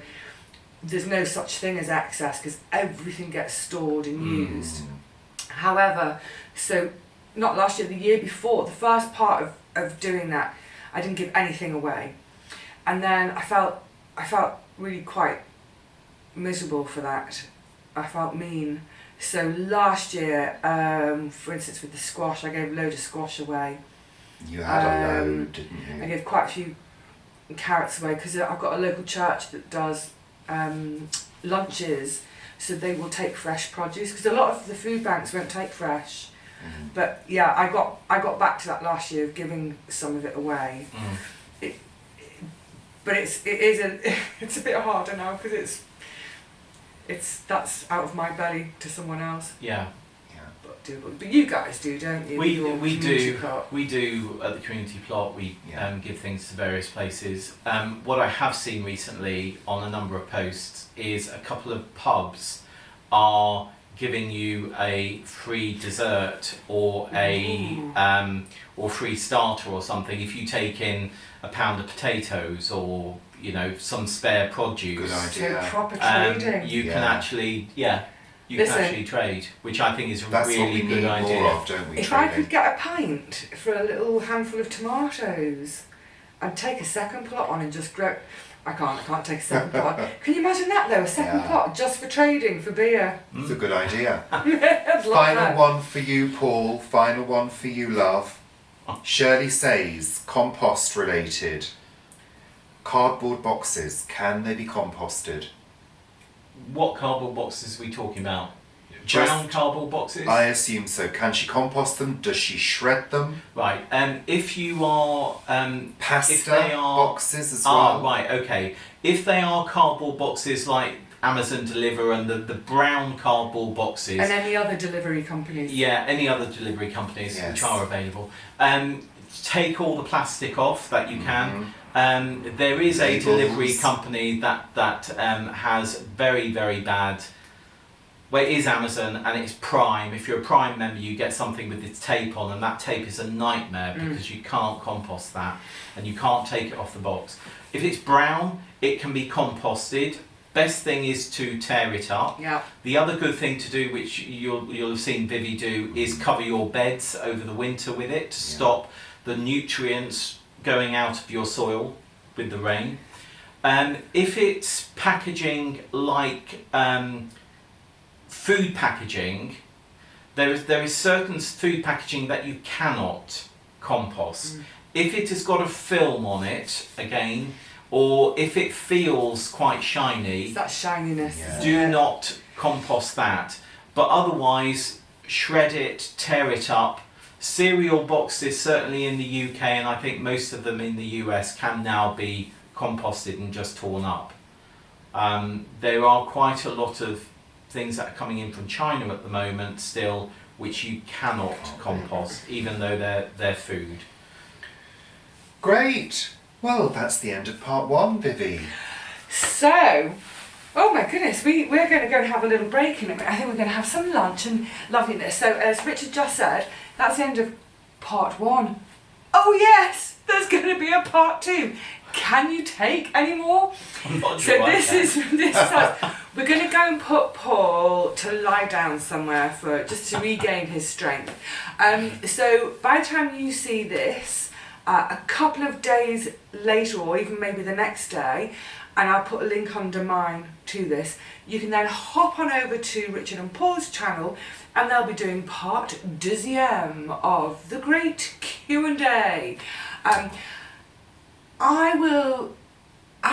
there's no such thing as excess because everything gets stored and used. However, so not last year, the year before, the first part of doing that, I didn't give anything away, and then I felt really quite miserable for that. I felt mean. So last year, for instance, with the squash, I gave a load of squash away. You had a load, didn't you? I gave quite a few carrots away because I've got a local church that does lunches, so they will take fresh produce because a lot of the food banks won't take fresh. But yeah, I got back to that last year of giving some of it away. But it's a bit harder now because that's out of my belly to someone else. Yeah. But you guys do, don't you? We Community do. plot. We do at the community plot. We give things to various places. What I have seen recently on a number of posts is a couple of pubs are giving you a free dessert or or free starter or something if you take in a pound of potatoes or some spare produce. Good idea. So proper trading. You can actually Listen, can actually trade, which I think is a That's what really we good need idea. more of, don't we? If I could get a pint for a little handful of tomatoes and take a second plot on and just grow, I can't take a second pot. Can you imagine that though? A second Yeah. pot just for trading, for beer. It's a good idea. I'd love Final that. one for you, Paul. Final one for you, love. Shirley says, compost related. Cardboard boxes, can they be composted? What cardboard boxes are we talking about? Just- Brown cardboard boxes? I assume so. Can she compost them? Does she shred them? Right. If you are Pasta if they are boxes as well? right, okay. If they are cardboard boxes like Amazon Deliver and the brown cardboard boxes, And any other delivery companies. yeah, any other delivery companies Yes. which are available, take all the plastic off that you can. There is a Labels. delivery company that has very, very bad. Well, it is Amazon and it's Prime. If you're a Prime member, you get something with its tape on, and that tape is a nightmare because you can't compost that and you can't take it off the box. If it's brown, it can be composted. Best thing is to tear it up. Yeah. The other good thing to do, which you'll have seen Vivi do, is cover your beds over the winter with it to stop the nutrients going out of your soil with the rain. If it's packaging like food packaging, there is certain food packaging that you cannot compost. If it has got a film on it, again, or if it feels quite shiny, It's that shininess. Yeah. do not compost that. But otherwise, shred it, tear it up. Cereal boxes, certainly in the UK, and I think most of them in the US, can now be composted and just torn up. There are quite a lot of things that are coming in from China at the moment still, which you cannot compost, even though they're food. Great. Well, that's the end of part one, Vivi. So, oh my goodness, we're going to go and have a little break in a minute. I think we're going to have some lunch and loveliness. So, as Richard just said, that's the end of part one. Oh yes, there's going to be a part two. Can you take any more? I'm not So sure I this can. is we're going to go and put Paul to lie down somewhere for just to regain his strength. So by the time you see this, a couple of days later, or even maybe the next day, and I'll put a link under mine to this, you can then hop on over to Richard and Paul's channel, and they'll be doing part deuxième of the great Q&A. I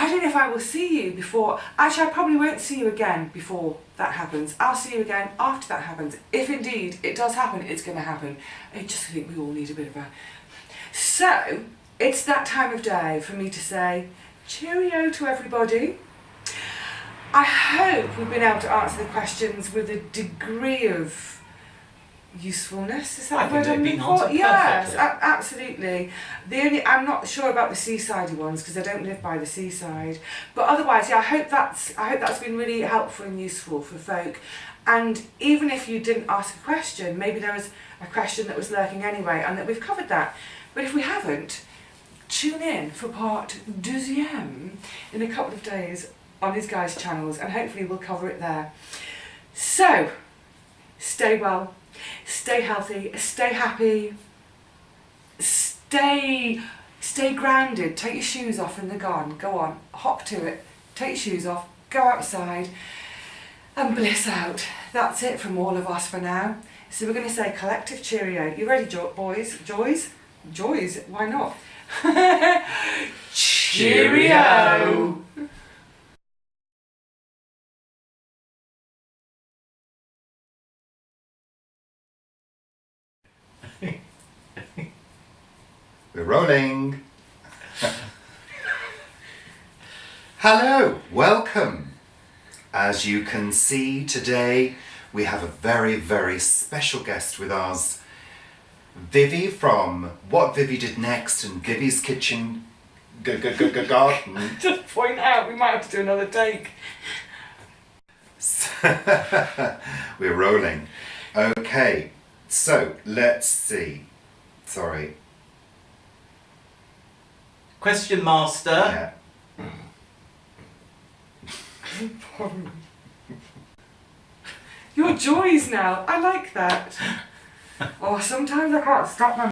don't know if I will see you before. Actually, I probably won't see you again before that happens. I'll see you again after that happens. If indeed it does happen, it's going to happen. I just think we all need a bit of a... So, it's that time of day for me to say cheerio to everybody. I hope we've been able to answer the questions with a degree of usefulness. Is that I the word think I'm they've been looking for? answered Yes, perfectly. absolutely. I'm not sure about the seasidey ones because I don't live by the seaside. But otherwise, yeah, I hope that's been really helpful and useful for folk. And even if you didn't ask a question, maybe there was a question that was lurking anyway, and that we've covered that. But if we haven't, tune in for part deuxième in a couple of days on his guys' channels, and hopefully we'll cover it there. So, stay well, stay healthy, stay happy, stay grounded. Take your shoes off in the garden. Go on, hop to it. Take your shoes off, go outside, and bliss out. That's it from all of us for now. So we're going to say collective cheerio. You ready, boys? Joys? Why not? Cheerio! We're rolling. Hello, welcome. As you can see today, we have a very, very special guest with us. Vivi from What Vivi Did Next and Vivi's Kitchen Garden. Just point out, we might have to do another take. We're rolling. Okay, so let's see. Sorry. Question master. Yeah. Your joys now. I like that. Oh, sometimes I can't stop my...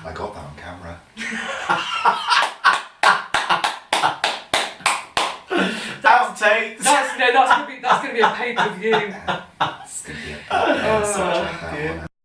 I got that on camera. that's gonna be a pay-per-view. It's going to be a subject, that one.